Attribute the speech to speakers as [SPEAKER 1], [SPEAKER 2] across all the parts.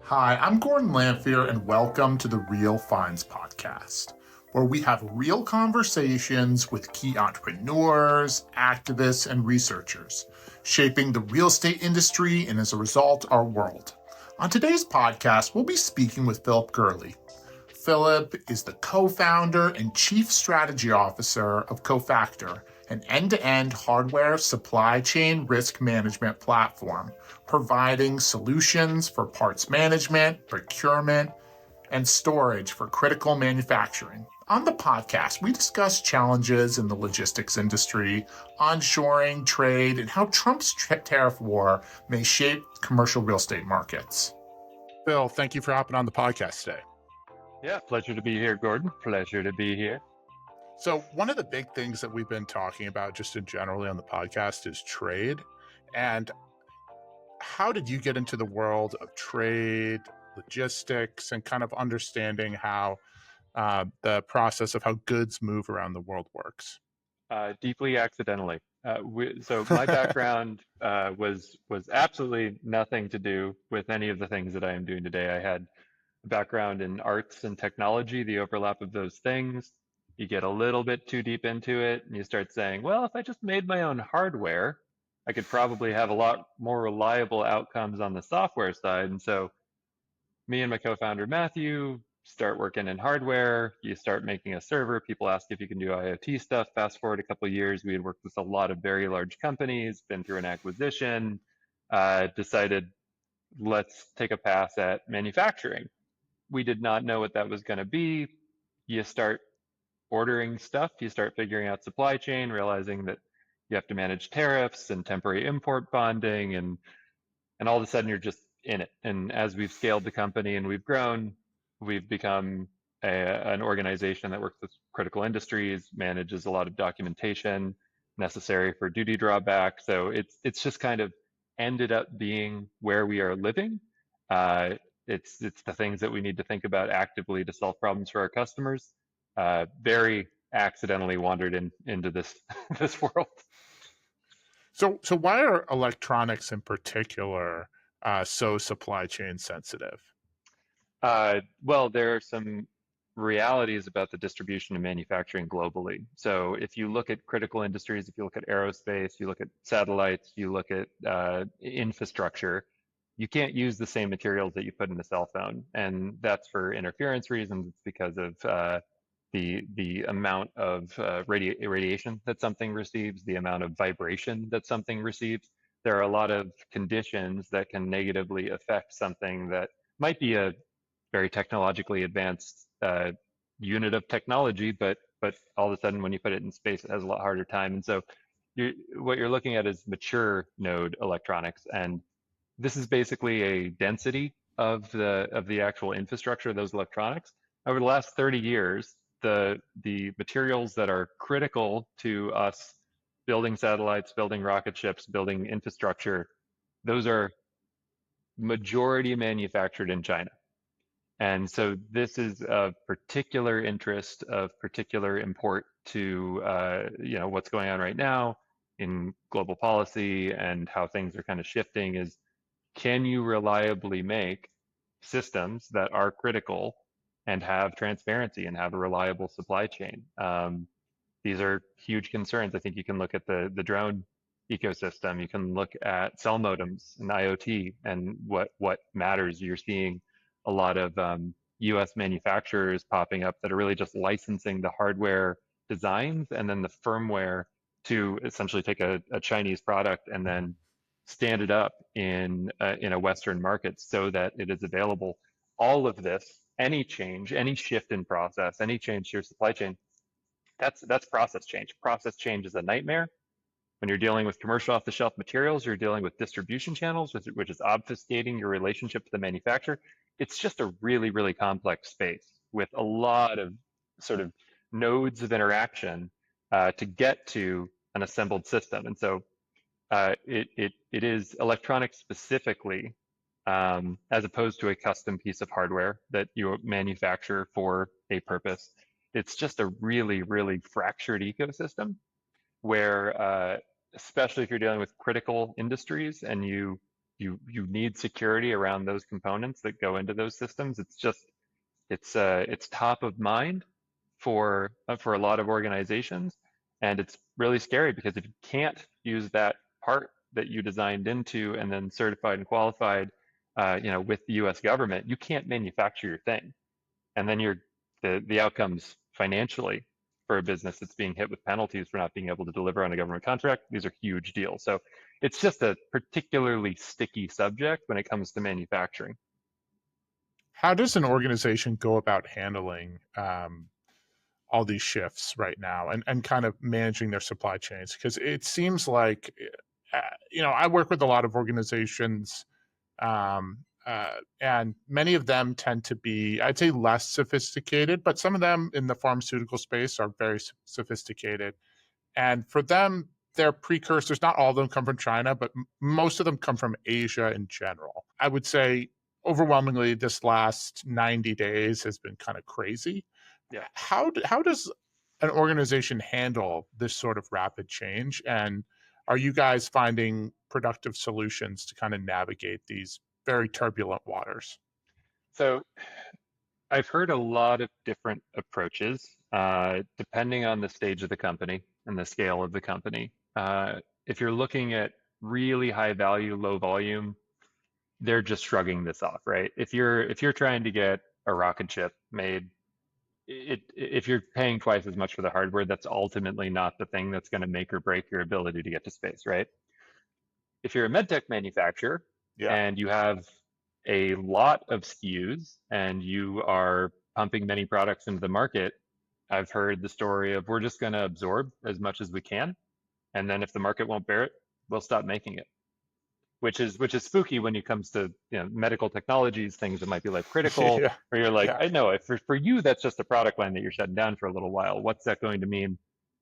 [SPEAKER 1] Hi, I'm Gordon Lamphere, and welcome to the Real Finds podcast, where we have real conversations with key entrepreneurs, activists, and researchers, shaping the real estate industry and, as a result, our world. On today's podcast, we'll be speaking with Phillip Gulley. Phillip is the co-founder and chief strategy officer of Cofactr, an end-to-end hardware supply chain risk management platform, providing solutions for parts management, procurement, and storage for critical manufacturing. On the podcast, we discuss challenges in the logistics industry, onshoring, trade, and how Trump's tariff war may shape commercial real estate markets. Phil, thank you for hopping on the podcast today.
[SPEAKER 2] Yeah, pleasure to be here, Gordon. Pleasure to be here.
[SPEAKER 1] So one of the big things that we've been talking about just in generally on the podcast is trade. And how did you get into the world of trade, logistics, and kind of understanding how the process of how goods move around the world works?
[SPEAKER 2] Deeply accidentally. So my background was absolutely nothing to do with any of the things that I am doing today. I had a background in arts and technology, the overlap of those things. You get a little bit too deep into it, and you start saying, well, if I just made my own hardware, I could probably have a lot more reliable outcomes on the software side. And so me and my co-founder Matthew start working in hardware. You start making a server. People ask if you can do IoT stuff. Fast forward a couple of years, we had worked with a lot of very large companies, been through an acquisition, decided let's take a pass at manufacturing. We did not know what that was going to be. You start ordering stuff, you start figuring out supply chain, realizing that you have to manage tariffs and temporary import bonding, and all of a sudden you're just in it. And as we've scaled the company and we've grown, we've become an organization that works with critical industries, manages a lot of documentation necessary for duty drawback. So it's just kind of ended up being where we are living. It's the things that we need to think about actively to solve problems for our customers. Very accidentally wandered into this this world.
[SPEAKER 1] So why are electronics in particular so supply chain sensitive?
[SPEAKER 2] Well, there are some realities about the distribution of manufacturing globally. So if you look at critical industries, if you look at aerospace, you look at satellites, you look at infrastructure, you can't use the same materials that you put in a cell phone. And that's for interference reasons. It's because of the amount of radiation that something receives, the amount of vibration that something receives. There are a lot of conditions that can negatively affect something that might be a very technologically advanced unit of technology, but all of a sudden when you put it in space, it has a lot harder time. And so what you're looking at is mature node electronics, and this is basically a density of the actual infrastructure of those electronics. Over the last 30 years, the materials that are critical to us building satellites, building rocket ships, building infrastructure, those are majority manufactured in China. And so this is of particular interest, of particular import to what's going on right now in global policy and how things are kind of shifting is, can you reliably make systems that are critical and have transparency and have a reliable supply chain? These are huge concerns. I think you can look at the drone ecosystem. You can look at cell modems and IoT and what matters. You're seeing a lot of US manufacturers popping up that are really just licensing the hardware designs and then the firmware to essentially take a Chinese product and then stand it up in a Western market so that it is available. All of this, any change, any shift in process, any change to your supply chain, that's process change. Process change is a nightmare. When you're dealing with commercial off-the-shelf materials, you're dealing with distribution channels, which is obfuscating your relationship to the manufacturer. It's just a really, really complex space with a lot of sort of nodes of interaction to get to an assembled system. And so it is electronics specifically, as opposed to a custom piece of hardware that you manufacture for a purpose. It's just a really, really fractured ecosystem where, especially if you're dealing with critical industries and you you need security around those components that go into those systems. It's top of mind for a lot of organizations, and it's really scary because if you can't use that part that you designed into and then certified and qualified, with the U.S. government, you can't manufacture your thing, and then the outcomes financially for a business that's being hit with penalties for not being able to deliver on a government contract. These are huge deals. So it's just a particularly sticky subject when it comes to manufacturing.
[SPEAKER 1] How does an organization go about handling all these shifts right now and kind of managing their supply chains? Because it seems like, I work with a lot of organizations, and many of them tend to be, I'd say, less sophisticated, but some of them in the pharmaceutical space are very sophisticated. And for them, their precursors, not all of them come from China, but most of them come from Asia in general. I would say overwhelmingly this last 90 days has been kind of crazy.
[SPEAKER 2] Yeah.
[SPEAKER 1] How does an organization handle this sort of rapid change? And are you guys finding productive solutions to kind of navigate these very turbulent waters?
[SPEAKER 2] So I've heard a lot of different approaches, depending on the stage of the company and the scale of the company. If you're looking at really high value, low volume, they're just shrugging this off, right? If you're trying to get a rocket ship made, if you're paying twice as much for the hardware, that's ultimately not the thing that's going to make or break your ability to get to space, right? If you're a medtech manufacturer
[SPEAKER 1] Yeah.
[SPEAKER 2] and you have a lot of SKUs and you are pumping many products into the market, I've heard the story of we're just going to absorb as much as we can, and then if the market won't bear it, we'll stop making it. Which is spooky when it comes to medical technologies, things that might be life critical,
[SPEAKER 1] Yeah.
[SPEAKER 2] where you're like,
[SPEAKER 1] Yeah.
[SPEAKER 2] I know for you that's just a product line that you're shutting down for a little while. What's that going to mean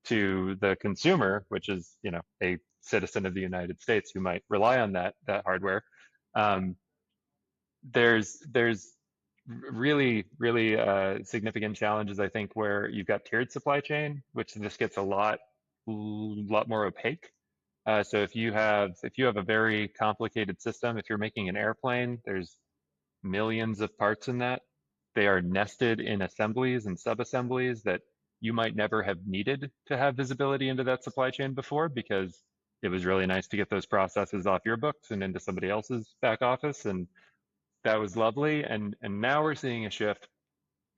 [SPEAKER 2] to the consumer, which is a citizen of the United States who might rely on that hardware? Um, there's really significant challenges, I think, where you've got tiered supply chain, which this gets a lot more opaque. So if you have a very complicated system, if you're making an airplane, there's millions of parts in that. They are nested in assemblies and sub-assemblies that you might never have needed to have visibility into that supply chain before, because it was really nice to get those processes off your books and into somebody else's back office, and that was lovely. And now we're seeing a shift,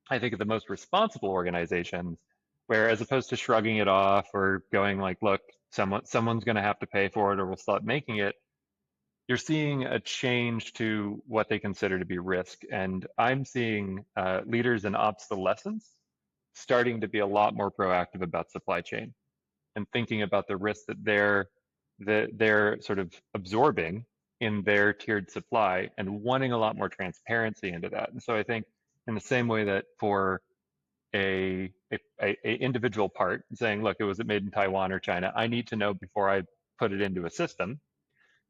[SPEAKER 2] I think, of the most responsible organizations, where as opposed to shrugging it off or going like, look, someone's going to have to pay for it or we'll stop making it, you're seeing a change to what they consider to be risk. And I'm seeing leaders in obsolescence starting to be a lot more proactive about supply chain and thinking about the risk that they're sort of absorbing in their tiered supply and wanting a lot more transparency into that. And so I think in the same way that for a individual part saying, look, was it made in Taiwan or China? I need to know before I put it into a system.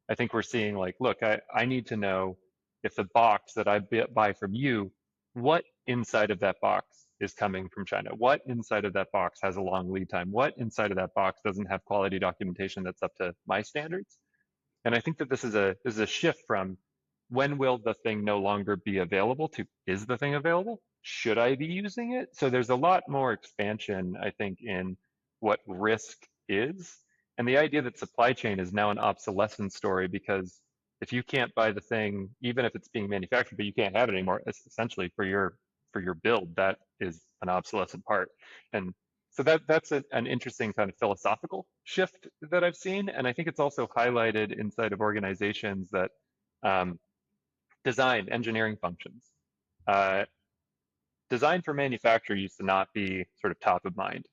[SPEAKER 2] I think we're seeing like, look, I need to know if the box that I buy from you, what inside of that box is coming from China? What inside of that box has a long lead time? What inside of that box doesn't have quality documentation that's up to my standards? And I think that this is a shift from when will the thing no longer be available to is the thing available? Should I be using it? So there's a lot more expansion, I think, in what risk is. And the idea that supply chain is now an obsolescence story, because if you can't buy the thing, even if it's being manufactured, but you can't have it anymore, it's essentially for your build, that is an obsolescent part. And so that's an interesting kind of philosophical shift that I've seen. And I think it's also highlighted inside of organizations that design engineering functions. Uh, Design for manufacture used to not be sort of top of mind.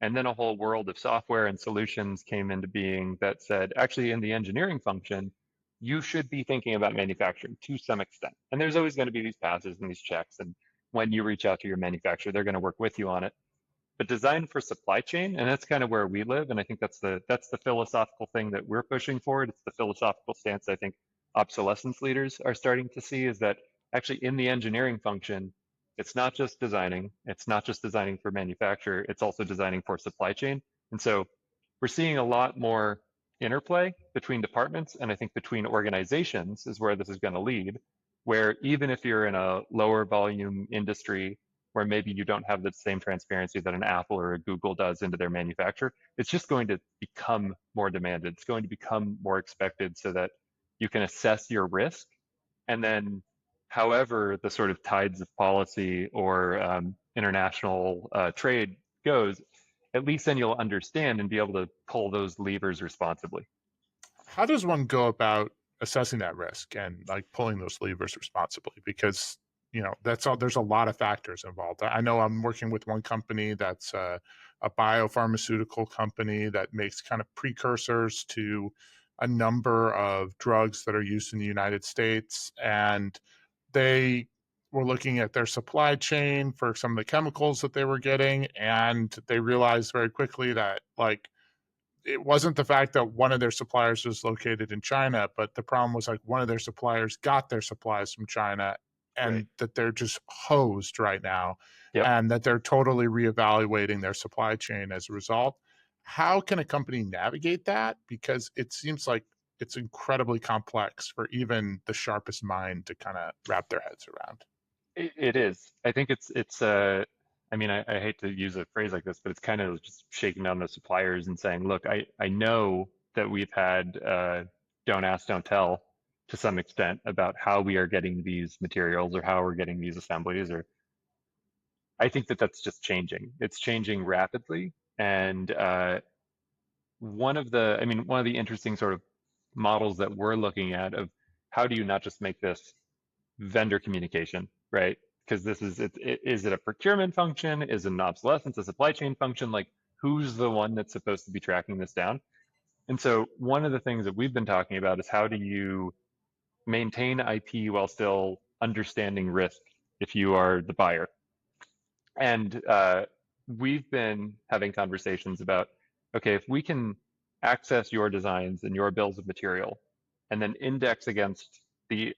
[SPEAKER 2] And then a whole world of software and solutions came into being that said, actually, in the engineering function, you should be thinking about manufacturing to some extent. And there's always going to be these passes and these checks. And when you reach out to your manufacturer, they're going to work with you on it. But design for supply chain, and that's kind of where we live. And I think that's the philosophical thing that we're pushing forward. It's the philosophical stance I think obsolescence leaders are starting to see, is that actually in the engineering function, it's not just designing, it's not just designing for manufacture, it's also designing for supply chain. And so we're seeing a lot more interplay between departments, and I think between organizations is where this is going to lead, where even if you're in a lower volume industry where maybe you don't have the same transparency that an Apple or a Google does into their manufacture, it's just going to become more demanded. It's going to become more expected so that you can assess your risk, and then however the sort of tides of policy or international trade goes, at least then you'll understand and be able to pull those levers responsibly.
[SPEAKER 1] How does one go about assessing that risk and like pulling those levers responsibly? Because that's all. There's a lot of factors involved. I know I'm working with one company that's a biopharmaceutical company that makes kind of precursors to a number of drugs that are used in the United States, and they were looking at their supply chain for some of the chemicals that they were getting, and they realized very quickly that like it wasn't the fact that one of their suppliers was located in China, but the problem was like one of their suppliers got their supplies from China,
[SPEAKER 2] Right.
[SPEAKER 1] and that they're just hosed right now,
[SPEAKER 2] Yep.
[SPEAKER 1] and that they're totally reevaluating their supply chain as a result. How can a company navigate that? Because it seems like it's incredibly complex for even the sharpest mind to kind of wrap their heads around.
[SPEAKER 2] It is. I think it's I mean, I hate to use a phrase like this, but it's kind of just shaking down the suppliers and saying, look, I know that we've had don't ask, don't tell to some extent about how we are getting these materials or how we're getting these assemblies, or I think that that's just changing. It's changing rapidly. And one of the interesting sort of models that we're looking at of how do you not just make this vendor communication, right? Because this is is it a procurement function? Is it an obsolescence, a supply chain function? Like who's the one that's supposed to be tracking this down? And so one of the things that we've been talking about is how do you maintain IP while still understanding risk if you are the buyer? And we've been having conversations about, okay, if we can access your designs and your bills of material, and then index against the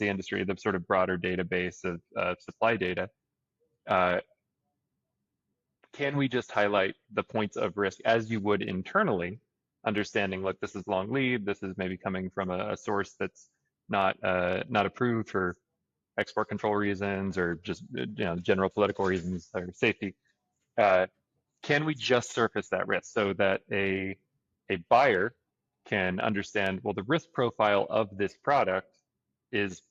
[SPEAKER 2] industry, the sort of broader database of supply data, uh, can we just highlight the points of risk as you would internally, understanding, look, this is long lead, this is maybe coming from a source that's not approved for export control reasons or just general political reasons or safety. Uh, can we just surface that risk so that a buyer can understand, well, the risk profile of this product is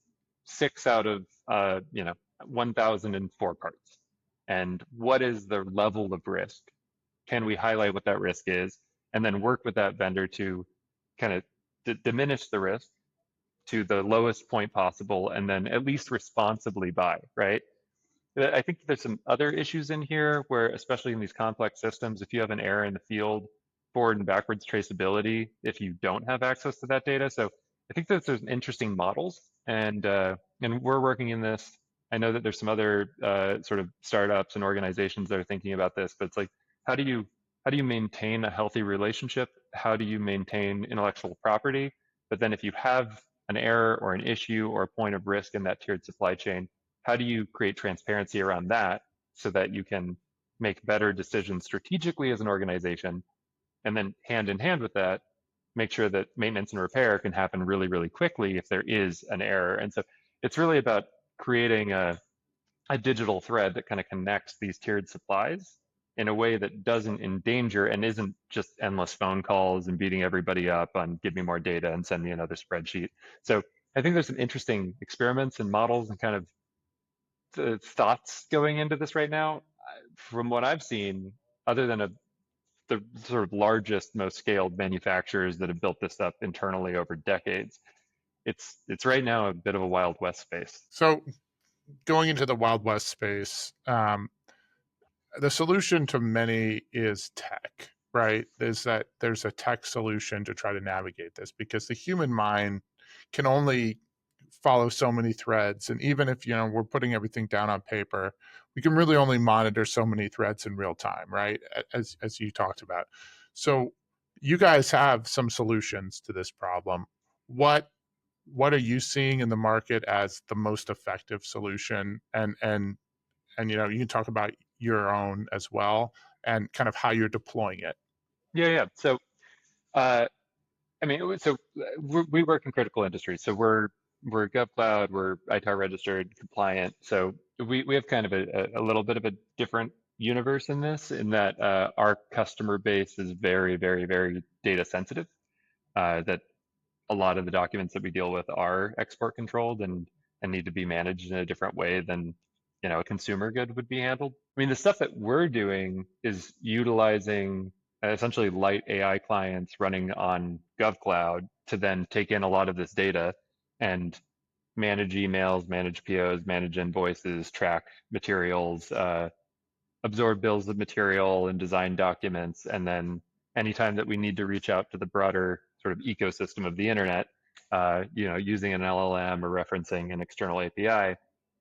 [SPEAKER 2] 6 out of 1,004 parts, and what is the level of risk? Can we highlight what that risk is, and then work with that vendor to kind of diminish the risk to the lowest point possible, and then at least responsibly buy, right? I think there's some other issues in here where, especially in these complex systems, if you have an error in the field, forward and backwards traceability, if you don't have access to that data. So I think that there's interesting models, and we're working in this. I know that there's some other sort of startups and organizations that are thinking about this, but it's like, how do you maintain a healthy relationship? How do you maintain intellectual property? But then if you have an error or an issue or a point of risk in that tiered supply chain, how do you create transparency around that so that you can make better decisions strategically as an organization? And then hand in hand with that, make sure that maintenance and repair can happen really, really quickly if there is an error. And so it's really about creating a digital thread that kind of connects these tiered supplies in a way that doesn't endanger and isn't just endless phone calls and beating everybody up on give me more data and send me another spreadsheet. So I think there's some interesting experiments and models and kind of thoughts going into this right now. From what I've seen, other than the sort of largest, most scaled manufacturers that have built this up internally over decades, it's right now a bit of a Wild West space.
[SPEAKER 1] So going into the Wild West space, the solution to many is tech, right? Is that there's a tech solution to try to navigate this because the human mind can only follow so many threads. And even if, we're putting everything down on paper, we can really only monitor so many threads in real time, right? As you talked about. So you guys have some solutions to this problem. What are you seeing in the market as the most effective solution? And you can talk about your own as well and kind of how you're deploying it.
[SPEAKER 2] Yeah, yeah. So uh, I mean, so we work in critical industries. So we're GovCloud, we're ITAR registered, compliant. So we have kind of a little bit of a different universe in this, in that our customer base is very, very, very data sensitive. That a lot of the documents that we deal with are export controlled and need to be managed in a different way than a consumer good would be handled. I mean, the stuff that we're doing is utilizing essentially light AI clients running on GovCloud to then take in a lot of this data and manage emails, manage POs, manage invoices, track materials, absorb bills of material and design documents. And then anytime that we need to reach out to the broader sort of ecosystem of the internet, using an LLM or referencing an external API,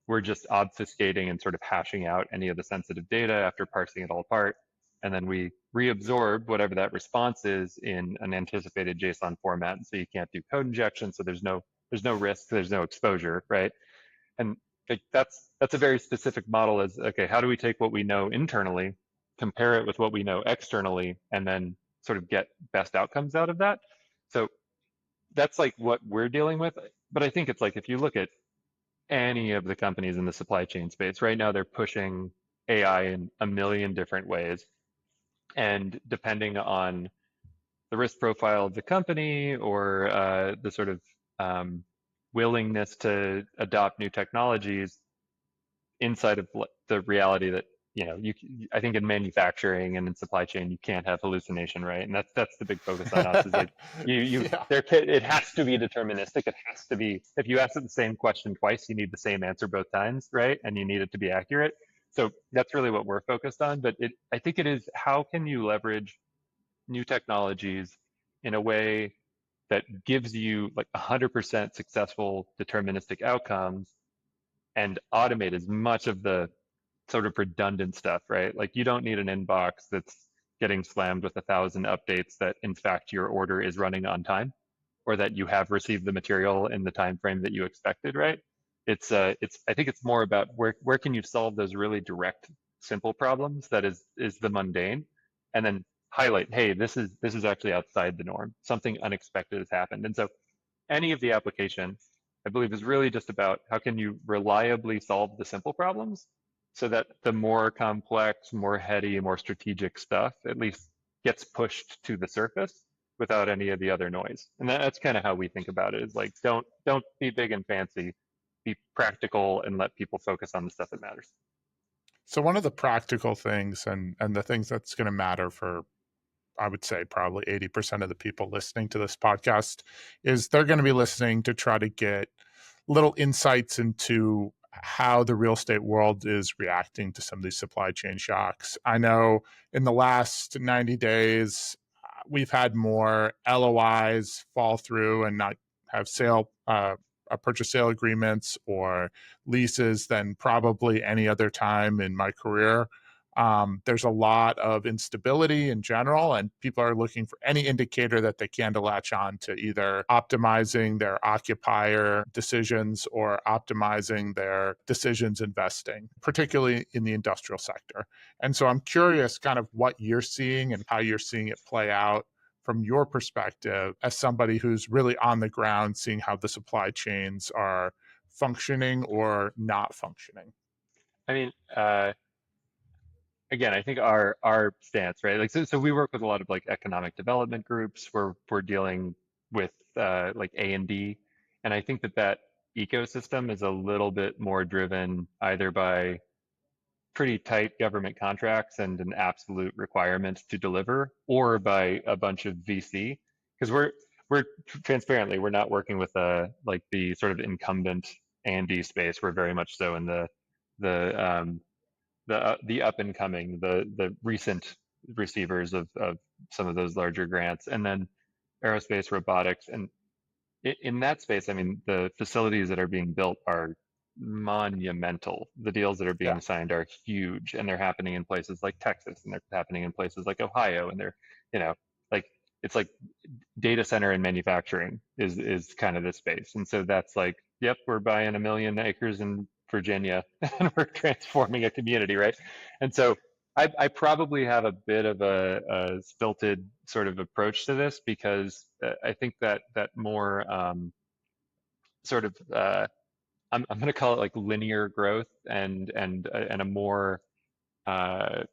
[SPEAKER 2] we're just obfuscating and sort of hashing out any of the sensitive data after parsing it all apart. And then we reabsorb whatever that response is in an anticipated JSON format. So you can't do code injection. So there's no risk, there's no exposure, right? And like that's a very specific model. Is okay, how do we take what we know internally, compare it with what we know externally, and then sort of get best outcomes out of that? So that's like what we're dealing with. But I think it's like, if you look at any of the companies in the supply chain space right now, they're pushing AI in a million different ways. And depending on the risk profile of the company, or the sort of willingness to adopt new technologies, inside of the reality that I think in manufacturing and in supply chain you can't have hallucination, right? And that's the big focus on us, is like
[SPEAKER 1] Yeah.
[SPEAKER 2] it has to be deterministic. It has to be, if you ask it the same question twice, you need the same answer both times, right? And you need it to be accurate. So that's really what we're focused on. But I think it is, how can you leverage new technologies in a way that gives you like 100% successful deterministic outcomes, and automate as much of the sort of redundant stuff, right? Like, you don't need an inbox that's getting slammed with 1,000 updates that in fact your order is running on time, or that you have received the material in the time frame that you expected, right? It's I think it's more about where can you solve those really direct, simple problems that is the mundane, and then highlight, hey, this is actually outside the norm. Something unexpected has happened. And so any of the application, I believe, is really just about how can you reliably solve the simple problems, so that the more complex, more heady, more strategic stuff at least gets pushed to the surface without any of the other noise. And that's kind of how we think about it, is like, don't be big and fancy, be practical and let people focus on the stuff that matters.
[SPEAKER 1] So one of the practical things and the things that's going to matter for, I would say, probably 80% of the people listening to this podcast, is they're going to be listening to try to get little insights into how the real estate world is reacting to some of these supply chain shocks. I know in the last 90 days, we've had more LOIs fall through and not have purchase sale agreements or leases than probably any other time in my career. There's a lot of instability in general, and people are looking for any indicator that they can to latch on to, either optimizing their occupier decisions or optimizing their decisions investing, particularly in the industrial sector. And so I'm curious kind of what you're seeing and how you're seeing it play out from your perspective as somebody who's really on the ground, seeing how the supply chains are functioning or not functioning.
[SPEAKER 2] I mean, again, I think our stance, right? Like, so we work with a lot of like economic development groups where we're dealing with like A&D, and I think that ecosystem is a little bit more driven either by pretty tight government contracts and an absolute requirement to deliver, or by a bunch of VC. Because we're transparently, we're not working with like the sort of incumbent A&D space. We're very much so in the the up and coming, the recent receivers of some of those larger grants, and then aerospace, robotics. And in that space, I mean, the facilities that are being built are monumental. The deals that are
[SPEAKER 1] Yeah.
[SPEAKER 2] being signed are huge, and they're happening in places like Texas, and they're happening in places like Ohio, and they're, you know, like, it's like data center and manufacturing is kind of the space. And so that's like, yep, we're buying 1 million acres in Virginia and we're transforming a community, right? And so I probably have a bit of a stilted sort of approach to this because I think that more sort of I'm going to call it like linear growth and a more uh,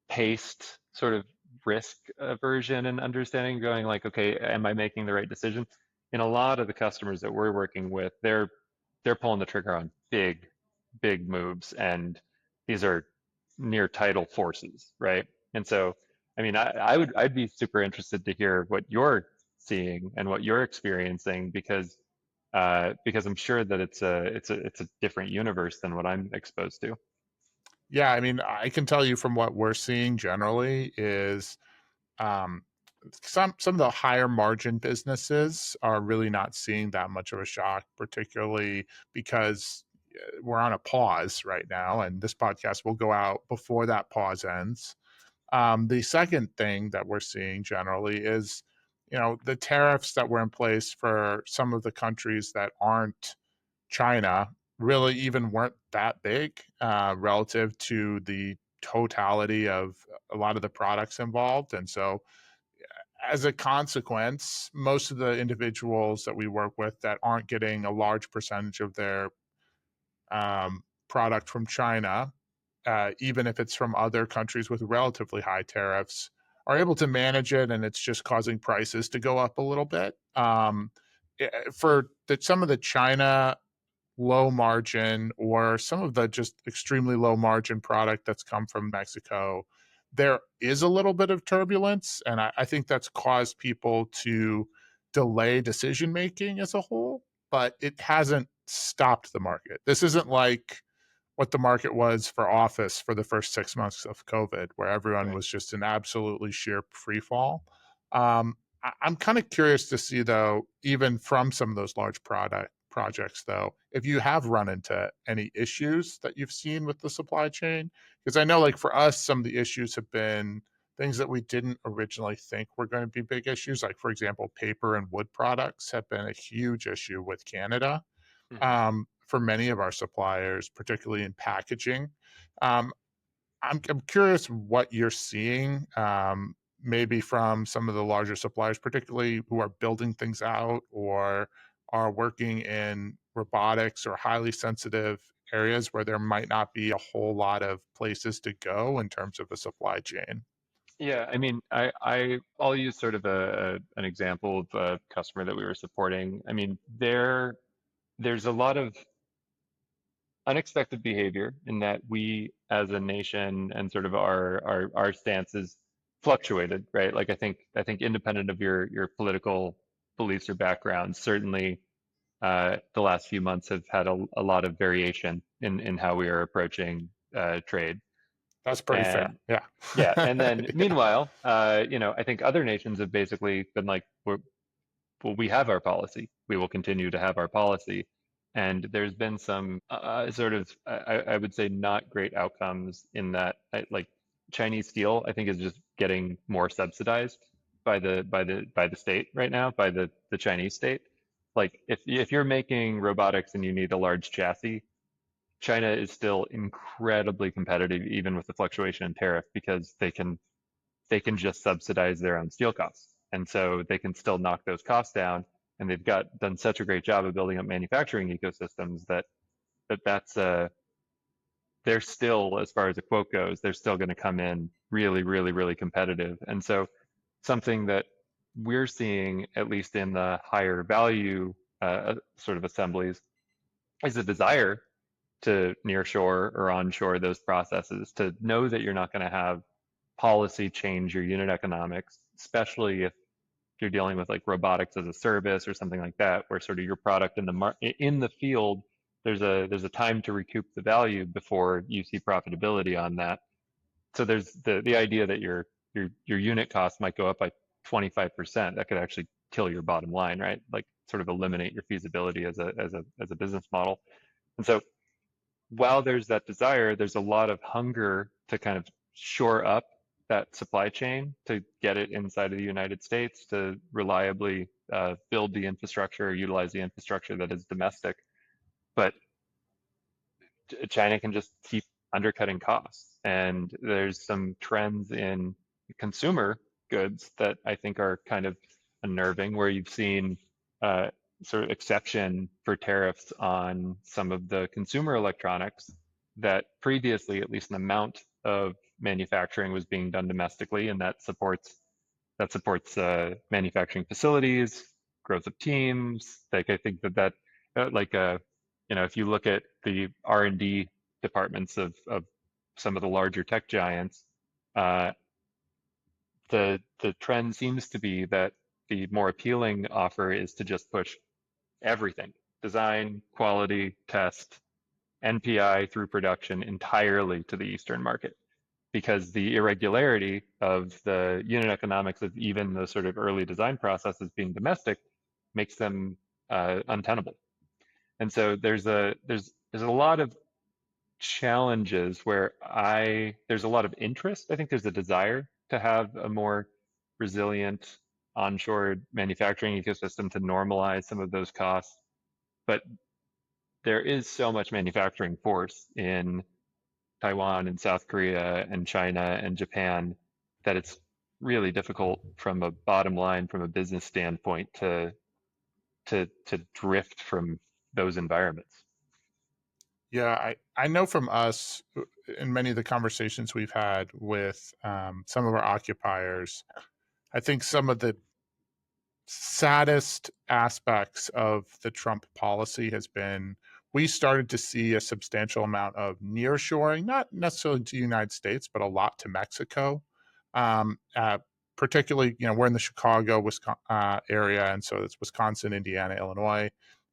[SPEAKER 2] paced sort of risk aversion and understanding, going like, okay, am I making the right decision? In a lot of the customers that we're working with, they're pulling the trigger on big moves, and these are near tidal forces, right? And so, I mean, I'd be super interested to hear what you're seeing and what you're experiencing because I'm sure that it's a different universe than what I'm exposed to.
[SPEAKER 1] Yeah, I mean, I can tell you from what we're seeing generally is um, some of the higher margin businesses are really not seeing that much of a shock, particularly because we're on a pause right now, and this podcast will go out before that pause ends. The second thing that we're seeing generally is, the tariffs that were in place for some of the countries that aren't China really even weren't that big relative to the totality of a lot of the products involved. And so, as a consequence, most of the individuals that we work with that aren't getting a large percentage of their product from China, even if it's from other countries with relatively high tariffs, are able to manage it, and it's just causing prices to go up a little bit. For some of the China low margin or some of the just extremely low margin product that's come from Mexico, there is a little bit of turbulence. And I think that's caused people to delay decision making as a whole, but it hasn't stopped the market. This isn't like what the market was for Office for the first 6 months of COVID, where everyone
[SPEAKER 2] Right.
[SPEAKER 1] was just in absolutely sheer free fall. I'm kind of curious to see, though, even from some of those large product projects, though, if you have run into any issues that you've seen with the supply chain, because I know, like for us, some of the issues have been things that we didn't originally think were going to be big issues. Like, for example, paper and wood products have been a huge issue with Canada
[SPEAKER 2] Mhm.
[SPEAKER 1] for many of our suppliers, particularly in packaging. Um, I'm curious what you're seeing, maybe from some of the larger suppliers, particularly who are building things out or are working in robotics or highly sensitive areas where there might not be a whole lot of places to go in terms of a supply chain.
[SPEAKER 2] Yeah, I mean, I'll use sort of an example of a customer that we were supporting. I mean, there's a lot of unexpected behavior in that we as a nation and sort of our stances fluctuated, right? Like I think independent of your political beliefs or background, certainly the last few months have had a lot of variation in how we are approaching trade.
[SPEAKER 1] That's pretty fair.
[SPEAKER 2] And
[SPEAKER 1] Yeah.
[SPEAKER 2] yeah, and then
[SPEAKER 1] Yeah.
[SPEAKER 2] meanwhile, I think other nations have basically been like, well, we have our policy. We will continue to have our policy. And there's been some sort of, I would say, not great outcomes in that, like Chinese steel, I think is just getting more subsidized by the state right now, by the Chinese state. Like if you're making robotics and you need a large chassis, China is still incredibly competitive, even with the fluctuation in tariff, because they can just subsidize their own steel costs. And so they can still knock those costs down. And they've done such a great job of building up manufacturing ecosystems that's they're still, as far as the quote goes, they're still going to come in really, really, really competitive. And so something that we're seeing, at least in the higher value sort of assemblies, is a desire to nearshore or onshore those processes, to know that you're not going to have policy change your unit economics, especially if you're dealing with like robotics as a service or something like that, where sort of your product in the field, there's a time to recoup the value before you see profitability on that. So there's the idea that your unit cost might go up by 25%. That could actually kill your bottom line, right? Like sort of eliminate your feasibility as a business model. And so while there's that desire, there's a lot of hunger to kind of shore up that supply chain to get it inside of the United States to reliably build the infrastructure, utilize the infrastructure that is domestic. But China can just keep undercutting costs. And there's some trends in consumer goods that I think are kind of unnerving, where you've seen uh, sort of exception for tariffs on some of the consumer electronics that previously, at least an amount of manufacturing was being done domestically, and that supports manufacturing facilities, growth of teams. Like I think if you look at the R&D departments of some of the larger tech giants, uh, the trend seems to be that the more appealing offer is to just push everything, design, quality, test, NPI through production entirely to the Eastern market, because the irregularity of the unit economics of even the sort of early design processes being domestic makes them untenable. And so there's a lot of challenges where there's a lot of interest. I think there's a desire to have a more resilient onshore manufacturing ecosystem to normalize some of those costs. But there is so much manufacturing force in Taiwan and South Korea and China and Japan that it's really difficult from a bottom line, from a business standpoint, to drift from those environments.
[SPEAKER 1] Yeah, I know from us in many of the conversations we've had with some of our occupiers, I think some of the saddest aspects of the Trump policy has been we started to see a substantial amount of nearshoring, not necessarily to the United States, but a lot to Mexico. Um, uh, Particularly, we're in the Chicago, Wisconsin area, and so it's Wisconsin, Indiana, Illinois,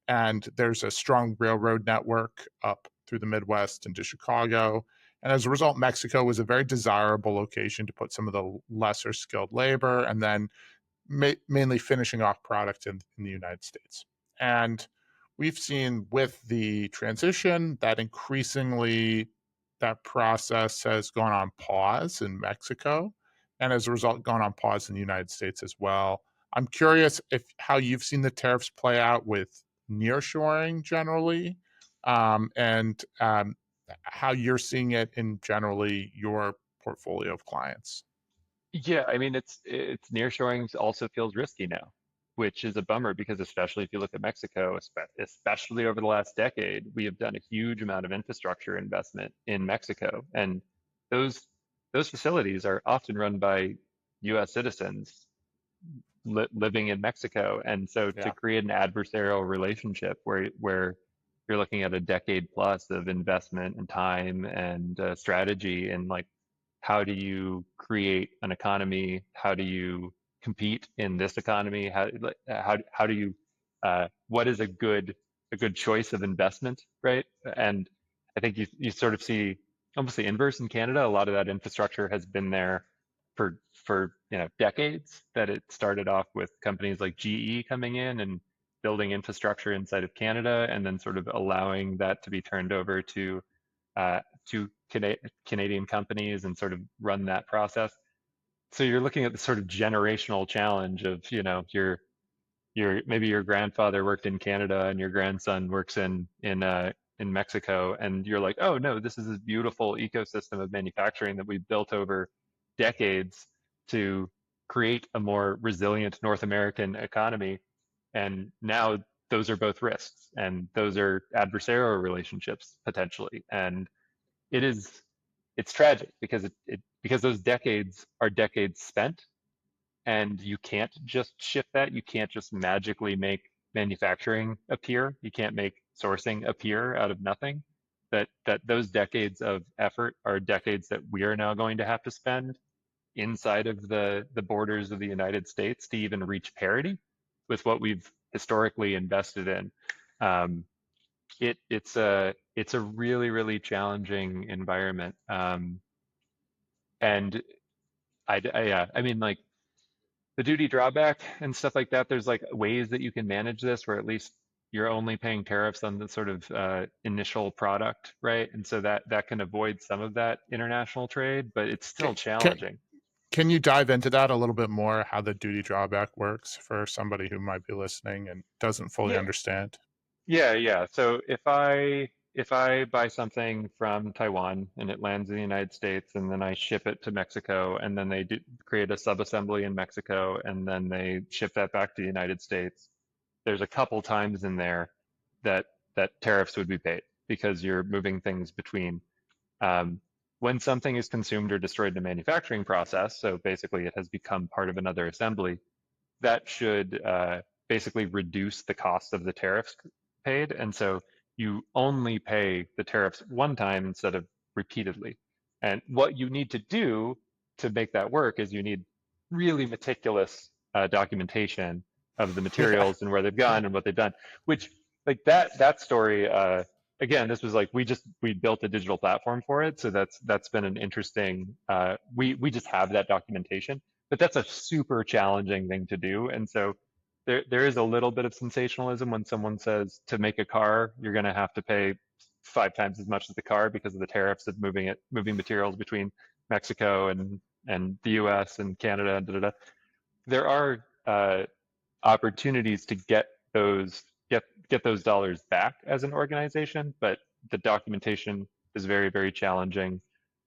[SPEAKER 1] and there's a strong railroad network up through the Midwest into Chicago. And as a result, Mexico was a very desirable location to put some of the lesser skilled labor, and then mainly finishing off product in the United States. And we've seen with the transition that increasingly that process has gone on pause in Mexico, and as a result, gone on pause in the United States as well. I'm curious if how you've seen the tariffs play out with nearshoring generally, and how you're seeing it in generally your portfolio of clients.
[SPEAKER 2] Yeah, I mean it's nearshoring also feels risky now, which is a bummer because especially if you look at Mexico, especially over the last decade, we have done a huge amount of infrastructure investment in Mexico, and those those facilities are often run by U.S. citizens living in Mexico, and so to
[SPEAKER 1] Yeah.
[SPEAKER 2] create an adversarial relationship where you're looking at a decade plus of investment and time and strategy and like how do you create an economy? How do you compete in this economy? How do you what is a good choice of investment, right? And I think you sort of see almost the inverse in Canada. A lot of that infrastructure has been there for decades. That it started off with companies like GE coming in and building infrastructure inside of Canada, and then sort of allowing that to be turned over uh, to Canadian companies and sort of run that process. So you're looking at the sort of generational challenge of, your maybe your grandfather worked in Canada and your grandson works in Mexico, and you're like, oh no, this is a beautiful ecosystem of manufacturing that we've built over decades to create a more resilient North American economy. And now those are both risks, and those are adversarial relationships potentially. And it is it's tragic because because those decades are decades spent, and you can't just shift that. You can't just magically make manufacturing appear. You can't make sourcing appear out of nothing. That those decades of effort are decades that we are now going to have to spend inside of the borders of the United States to even reach parity with what we've historically invested in. Um, it's a really really challenging environment, and I mean like the duty drawback and stuff like that. There's like ways that you can manage this where at least you're only paying tariffs on the sort of initial product, right? And so that can avoid some of that international trade, but it's still
[SPEAKER 1] Can, can,
[SPEAKER 2] challenging.
[SPEAKER 1] Can you dive into that a little bit more, how the duty drawback works for somebody who might be listening and doesn't fully
[SPEAKER 2] Yeah,
[SPEAKER 1] understand?
[SPEAKER 2] yeah. So if I buy something from Taiwan and it lands in the United States and then I ship it to Mexico and then they create a subassembly in Mexico and then they ship that back to the United States, there's a couple times in there that tariffs would be paid because you're moving things between. When something is consumed or destroyed in a manufacturing process, so basically it has become part of another assembly, that should basically reduce the cost of the tariffs paid. And so you only pay the tariffs one time instead of repeatedly. And what you need to do to make that work is you need really meticulous documentation of the
[SPEAKER 1] Yeah.
[SPEAKER 2] materials and where they've gone and what they've done, which like that story, again, this was like we built a digital platform for it. So that's been an interesting, we just have that documentation, but that's a super challenging thing to do. And so there is a little bit of sensationalism when someone says to make a car, you're going to have to pay 5 times as much as the car because of the tariffs of moving materials between Mexico and the US and Canada and da, da, da. There are opportunities to get those dollars back as an organization, but the documentation is very, very challenging.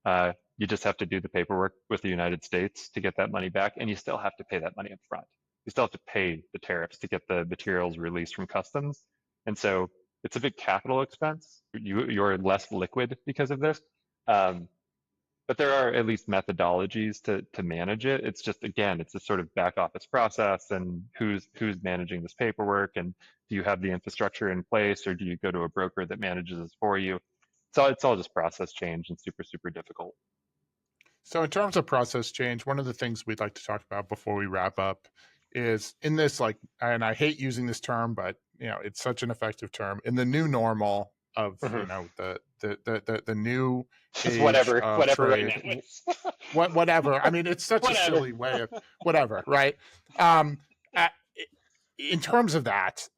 [SPEAKER 2] You just have to do the paperwork with the United States to get that money back, and you still have to pay that money up front. You still have to pay the tariffs to get the materials released from customs. And so it's a big capital expense. You're less liquid because of this. But there are at least methodologies to manage it. It's just, again, it's a sort of back office process and who's managing this paperwork, and do you have the infrastructure in place, or do you go to a broker that manages this for you? It's all just process change and super, super difficult.
[SPEAKER 1] So in terms of process change, one of the things we'd like to talk about before we wrap up is in this, like, and I hate using this term, but it's such an effective term, in the new normal of the new
[SPEAKER 2] Just
[SPEAKER 1] age
[SPEAKER 2] whatever
[SPEAKER 1] of
[SPEAKER 2] right
[SPEAKER 1] trade. Whatever. I mean, it's such a
[SPEAKER 2] Whatever.
[SPEAKER 1] silly way of whatever, right? In terms of that,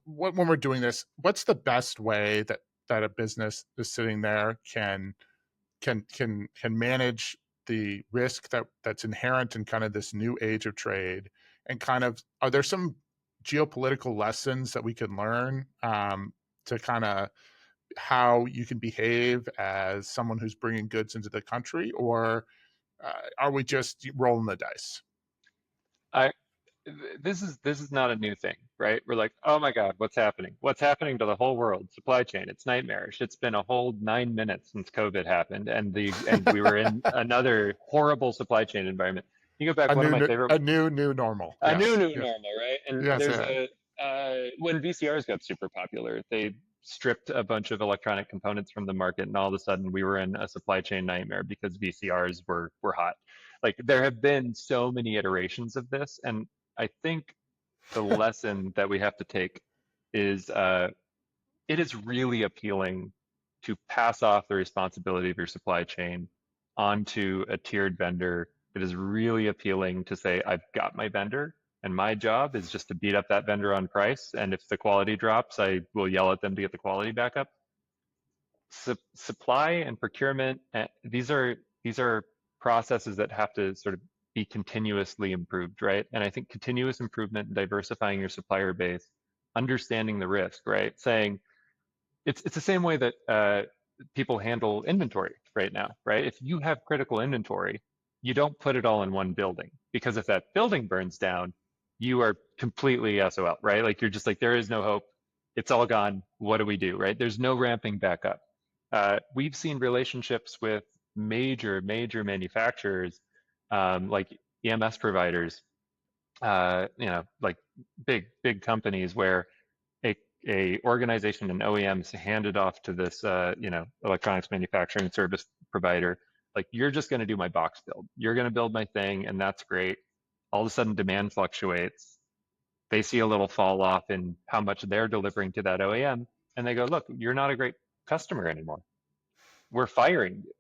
[SPEAKER 1] when we're doing this, what's the best way that a business is sitting there can manage the risk that's inherent in kind of this new age of trade, and kind of, are there some geopolitical lessons that we can learn to kind of how you can behave as someone who's bringing goods into the country, or are we just rolling the dice?
[SPEAKER 2] I this is not a new thing, right? We're like, oh my God, what's happening? What's happening to the whole world? Supply chain, it's nightmarish. It's been a whole 9 minutes since COVID happened, and we were in another horrible supply chain environment. You go back,
[SPEAKER 1] A
[SPEAKER 2] one of my
[SPEAKER 1] new
[SPEAKER 2] favorite,
[SPEAKER 1] a new normal.
[SPEAKER 2] a new
[SPEAKER 1] Yes.
[SPEAKER 2] new
[SPEAKER 1] Yes.
[SPEAKER 2] normal, right? And
[SPEAKER 1] Yes.
[SPEAKER 2] there's
[SPEAKER 1] Yeah.
[SPEAKER 2] when VCRs got super popular, they stripped a bunch of electronic components from the market, and all of a sudden we were in a supply chain nightmare because VCRs were hot. Like there have been so many iterations of this, and I think the lesson that we have to take is it is really appealing to pass off the responsibility of your supply chain onto a tiered vendor. It is really appealing to say, I've got my vendor, and my job is just to beat up that vendor on price. And if the quality drops, I will yell at them to get the quality back up. Supply and procurement, these are processes that have to sort of be continuously improved, right? And I think continuous improvement and diversifying your supplier base, understanding the risk, right? Saying it's the same way that people handle inventory right now, right? If you have critical inventory, you don't put it all in one building, because if that building burns down, you are completely SOL, right? Like you're just like, there is no hope. It's all gone. What do we do, right? There's no ramping back up. We've seen relationships with major manufacturers, like EMS providers, like big companies where a organization, an OEM, is handed off to this, electronics manufacturing service provider. Like, you're just going to do my box build. You're going to build my thing, and that's great. All of a sudden, demand fluctuates. They see a little fall off in how much they're delivering to that OEM, and they go, "Look, you're not a great customer anymore. We're firing you."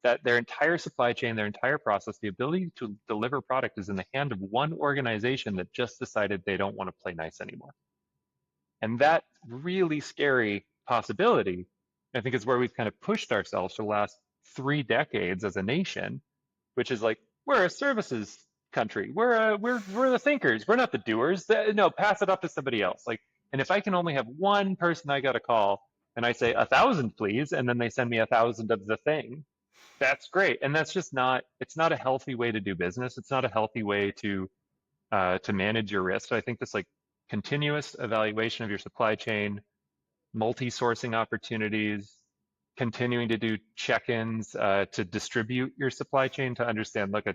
[SPEAKER 2] That their entire supply chain, their entire process, the ability to deliver product is in the hand of one organization that just decided they don't want to play nice anymore. And that really scary possibility, I think, is where we've kind of pushed ourselves for the last 3 decades as a nation, which is like, we're a services country. We're the thinkers. We're not the doers. No, pass it off to somebody else. Like, and if I can only have one person I got to call and I say 1,000, please, and then they send me 1,000 of the thing, that's great. And that's just not, it's not a healthy way to do business. It's not a healthy way to manage your risk. So I think this like continuous evaluation of your supply chain, multi-sourcing opportunities, continuing to do check-ins to distribute your supply chain to understand, look,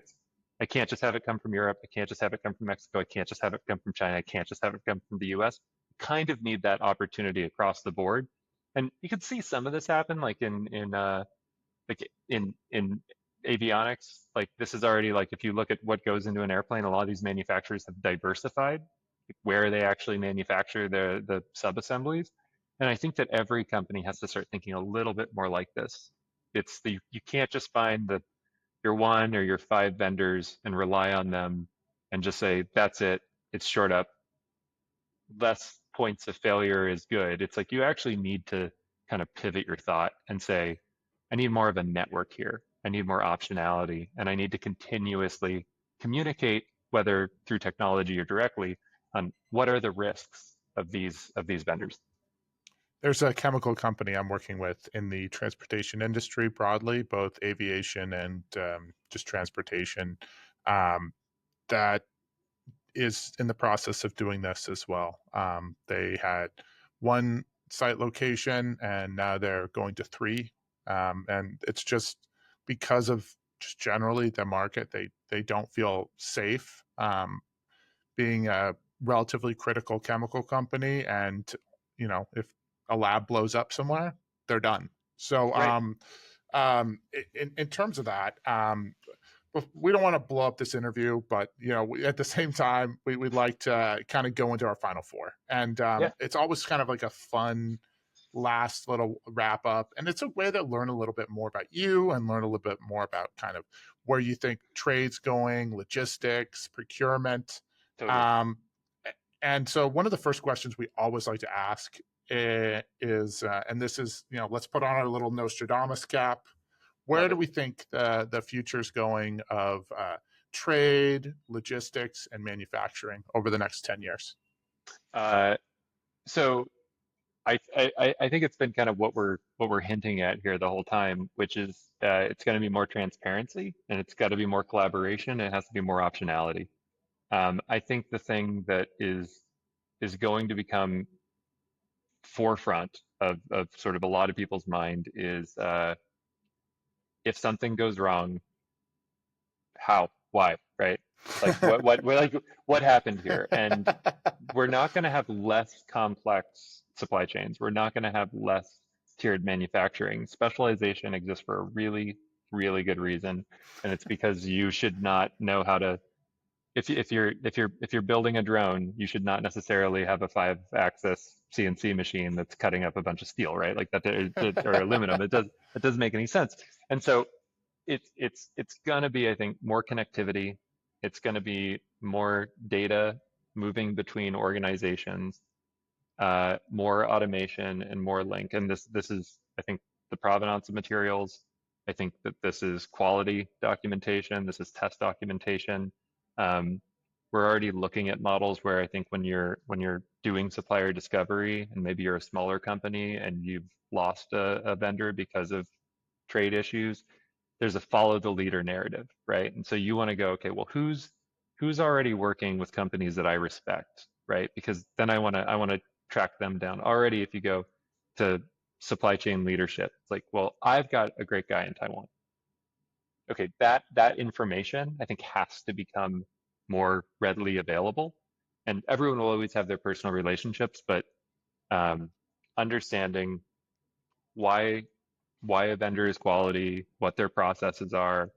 [SPEAKER 2] I can't just have it come from Europe. I can't just have it come from Mexico. I can't just have it come from China. I can't just have it come from the US. Kind of need that opportunity across the board. And you could see some of this happen like in avionics. Like this is already like if you look at what goes into an airplane, a lot of these manufacturers have diversified where they actually manufacture the sub-assemblies. And I think that every company has to start thinking a little bit more like this. It's the you can't just find your one or your five vendors and rely on them and just say that's it. It's short up. Less points of failure is good. It's like you actually need to kind of pivot your thought and say, I need more of a network here. I need more optionality, and I need to continuously communicate, whether through technology or directly, on what are the risks of these vendors.
[SPEAKER 1] There's a chemical company I'm working with in the transportation industry broadly, both aviation and just transportation, um, that is in the process of doing this as well. They had one site location and now they're going to three. And it's just because of just generally the market, they don't feel safe being a relatively critical chemical company. And, if a lab blows up somewhere, they're done. So
[SPEAKER 2] Right.
[SPEAKER 1] in terms of that, we don't want to blow up this interview, but at the same time, we'd like to kind of go into our final four, and
[SPEAKER 2] Yeah.
[SPEAKER 1] it's always kind of like a fun last little wrap up, and it's a way to learn a little bit more about you and learn a little bit more about kind of where you think trade's going, logistics, procurement.
[SPEAKER 2] Totally.
[SPEAKER 1] Um, and so one of the first questions we always like to ask is, and this is, let's put on our little Nostradamus cap. Where
[SPEAKER 2] Love
[SPEAKER 1] do
[SPEAKER 2] it.
[SPEAKER 1] we think the future's going of trade, logistics, and manufacturing over the next 10 years?
[SPEAKER 2] Uh, so I think it's been kind of what we're hinting at here the whole time, which is it's going to be more transparency and it's got to be more collaboration and it has to be more optionality. I think the thing that is going to become forefront of sort of a lot of people's mind is if something goes wrong, how, why, right? Like what happened here? And we're not going to have less complex supply chains. We're not going to have less tiered manufacturing. Specialization exists for a really, really good reason, and it's because you should not know how to. If you're building a drone, you should not necessarily have a 5-axis CNC machine that's cutting up a bunch of steel, right? Like that, or aluminum. It doesn't make any sense. And so it's gonna be, I think, more connectivity. It's gonna be more data moving between organizations, more automation and more link. And this is, I think, the provenance of materials. I think that this is quality documentation. This is test documentation. Um, we're already looking at models where I think when you're doing supplier discovery and maybe you're a smaller company and you've lost a vendor because of trade issues, there's a follow the leader narrative, right? And so you want to go, okay, well, who's already working with companies that I respect, right? Because then I want to track them down. Already, if you go to supply chain leadership, it's like, well, I've got a great guy in Taiwan. Okay, that information I think has to become more readily available, and everyone will always have their personal relationships, but um, understanding why why a vendor is quality, what their processes are,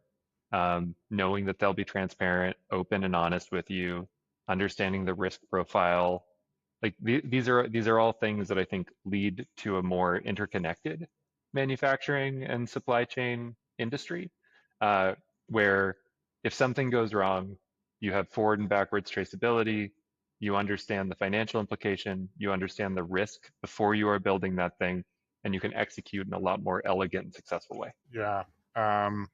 [SPEAKER 2] knowing that they'll be transparent, open, and honest with you, understanding the risk profile. Like these are all things that I think lead to a more interconnected manufacturing and supply chain industry, uh, where if something goes wrong, you have forward and backwards traceability. You understand the financial implication. You understand the risk before you are building that thing, and you can execute in a lot more elegant and successful way.
[SPEAKER 1] Yeah. I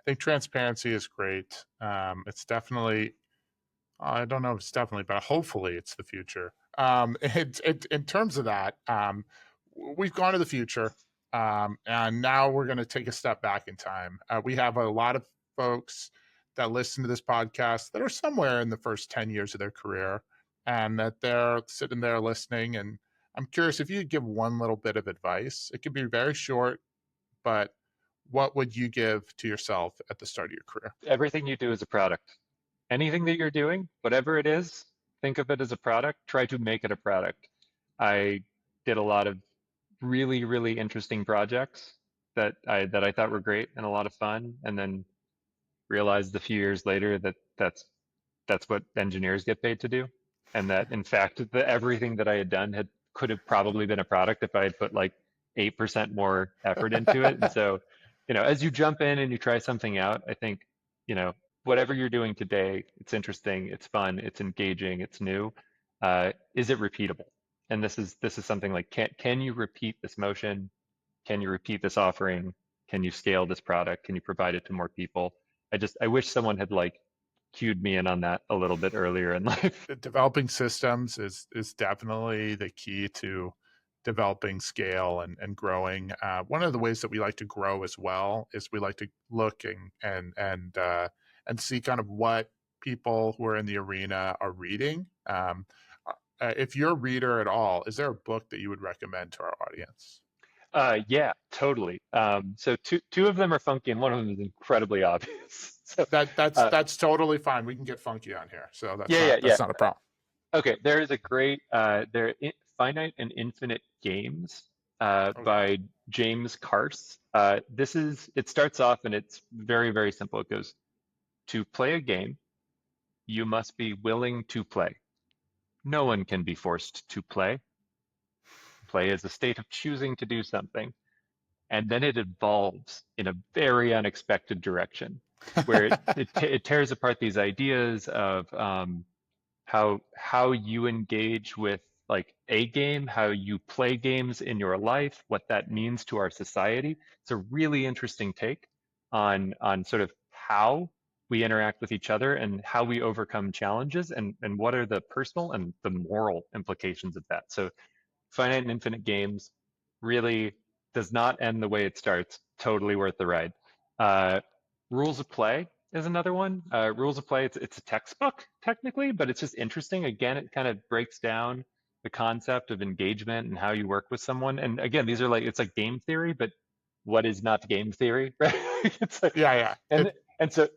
[SPEAKER 1] think transparency is great. It's definitely, I don't know if it's definitely, but hopefully it's the future. In terms of that, we've gone to the future, and now we're going to take a step back in time. We have a lot of folks that listen to this podcast that are somewhere in the first 10 years of their career, and that they're sitting there listening. And I'm curious if you could give one little bit of advice. It could be very short, but what would you give to yourself at the start of your career?
[SPEAKER 2] Everything you do is a product. Anything that you're doing, whatever it is, think of it as a product. Try to make it a product. I did a lot of really, really interesting projects that I thought were great and a lot of fun, and then realized a few years later that that's what engineers get paid to do, and that in fact everything that I had done had could have probably been a product if I had put like 8% more effort into it. And so, as you jump in and you try something out, I think, you know, whatever you're doing today, it's interesting, it's fun, it's engaging, it's new. Is it repeatable? And this is something like can you repeat this motion? Can you repeat this offering? Can you scale this product? Can you provide it to more people? I wish someone had like cued me in on that a little bit earlier in life.
[SPEAKER 1] Developing systems is definitely the key to developing scale and growing. One of the ways that we like to grow as well is we like to look and see kind of what people who are in the arena are reading. If you're a reader at all, is there a book that you would recommend to our audience?
[SPEAKER 2] Yeah, totally. So two of them are funky, and one of them is incredibly obvious. So,
[SPEAKER 1] That's totally fine. We can get funky on here, so
[SPEAKER 2] yeah, yeah, yeah.
[SPEAKER 1] that's not a problem.
[SPEAKER 2] Okay, there is a great Finite and Infinite Games
[SPEAKER 1] Okay.
[SPEAKER 2] by James Carse. It starts off and it's very, very simple. It goes, to play a game, you must be willing to play. No one can be forced to play. Play is a state of choosing to do something. And then it evolves in a very unexpected direction where it tears apart these ideas of how you engage with like a game, how you play games in your life, what that means to our society. It's a really interesting take on sort of how we interact with each other and how we overcome challenges and what are the personal and the moral implications of that. So Finite and Infinite Games really does not end the way it starts. Totally worth the ride. Uh, Rules of Play is another one. Rules of Play, it's a textbook technically, but it's just interesting. Again, it kind of breaks down the concept of engagement and how you work with someone. And again, it's like game theory, but what is not game theory, right? It's like,
[SPEAKER 1] Yeah, yeah.
[SPEAKER 2] and so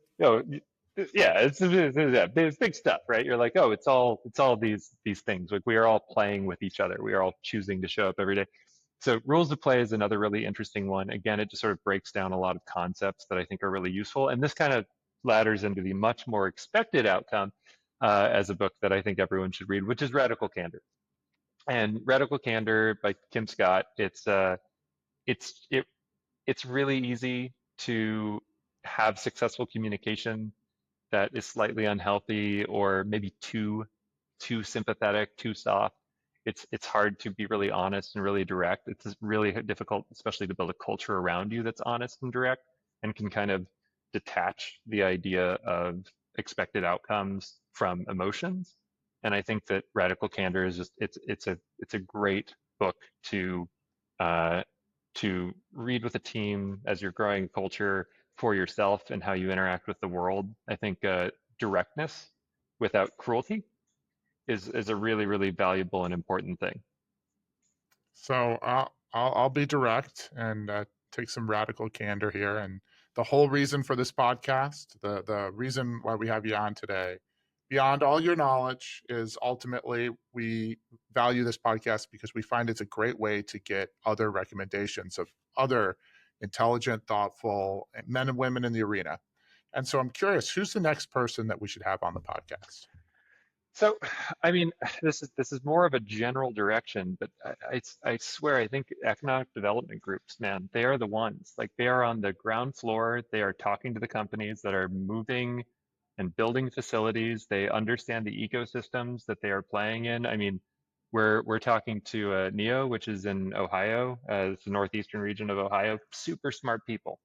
[SPEAKER 2] yeah, it's big stuff, right? You're like, oh, it's all these things. Like we are all playing with each other. We are all choosing to show up every day. So rules of play is another really interesting one. Again, it just sort of breaks down a lot of concepts that I think are really useful. And this kind of ladders into the much more expected outcome as a book that I think everyone should read, which is Radical Candor. And Radical Candor by Kim Scott. It's it it's really easy to have successful communication that is slightly unhealthy or maybe too sympathetic, too soft. It's hard to be really honest and really direct. It's really difficult, especially to build a culture around you that's honest and direct and can kind of detach the idea of expected outcomes from emotions. And I think that Radical Candor is just it's a great book uh, to read with a team as you're growing a culture for yourself and how you interact with the world. I think directness without cruelty is a really, really valuable and important thing.
[SPEAKER 1] So I'll be direct and take some radical candor here. And the whole reason for this podcast, the reason why we have you on today, beyond all your knowledge, is ultimately we value this podcast because we find it's a great way to get other recommendations of other intelligent, thoughtful men and women in the arena. And so I'm curious, who's the next person that we should have on the podcast?
[SPEAKER 2] So, I mean, this is more of a general direction, but I swear I think economic development groups, man, they are the ones. Like they are on the ground floor. They are talking to the companies that are moving and building facilities. They understand the ecosystems that they are playing in. I mean, we're talking to NEO, which is in Ohio, it's the northeastern region of Ohio. Super smart people,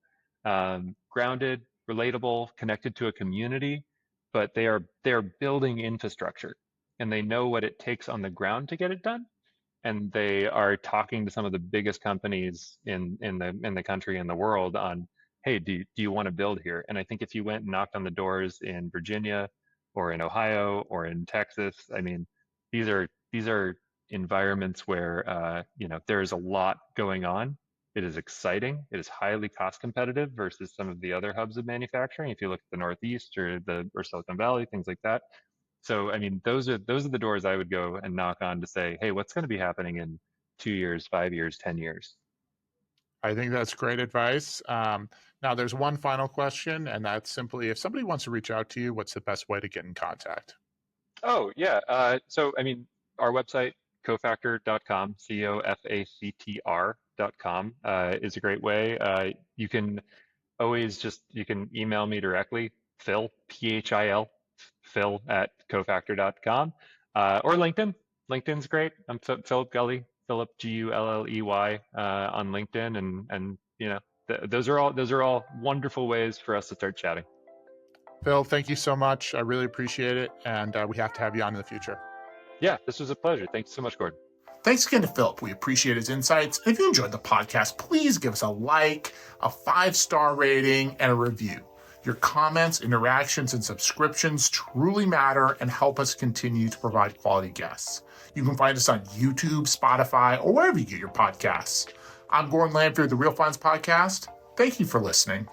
[SPEAKER 2] grounded, relatable, connected to a community, but they are building infrastructure and they know what it takes on the ground to get it done. and they are talking to some of the biggest companies in the country and the world on, hey, do you want to build here? And I think if you went and knocked on the doors in Virginia or in Ohio or in Texas, I mean, these are environments where there is a lot going on. It is exciting. It is highly cost competitive versus some of the other hubs of manufacturing. If you look at the Northeast or Silicon Valley, things like that. So, I mean, those are the doors I would go and knock on to say, hey, what's going to be happening in 2 years, 5 years, 10 years?
[SPEAKER 1] I think that's great advice. Now, there's one final question, and that's simply if somebody wants to reach out to you, what's the best way to get in contact?
[SPEAKER 2] Oh, yeah. So, I mean, our website, cofactr.com, cofactr.com, is a great way. You can email me directly, Phil, Phil, Phil at cofactr.com, or LinkedIn. LinkedIn's great. I'm Phillip Gulley, Phillip Gulley, on LinkedIn, and those are all wonderful ways for us to start chatting.
[SPEAKER 1] Phil, thank you so much. I really appreciate it, and we have to have you on in the future.
[SPEAKER 2] Yeah, this was a pleasure. Thanks so much, Gordon.
[SPEAKER 1] Thanks again to Philip. We appreciate his insights. If you enjoyed the podcast, please give us a like, a 5-star rating, and a review. Your comments, interactions, and subscriptions truly matter and help us continue to provide quality guests. You can find us on YouTube, Spotify, or wherever you get your podcasts. I'm Gordon Lamphere of the Real Finance Podcast. Thank you for listening.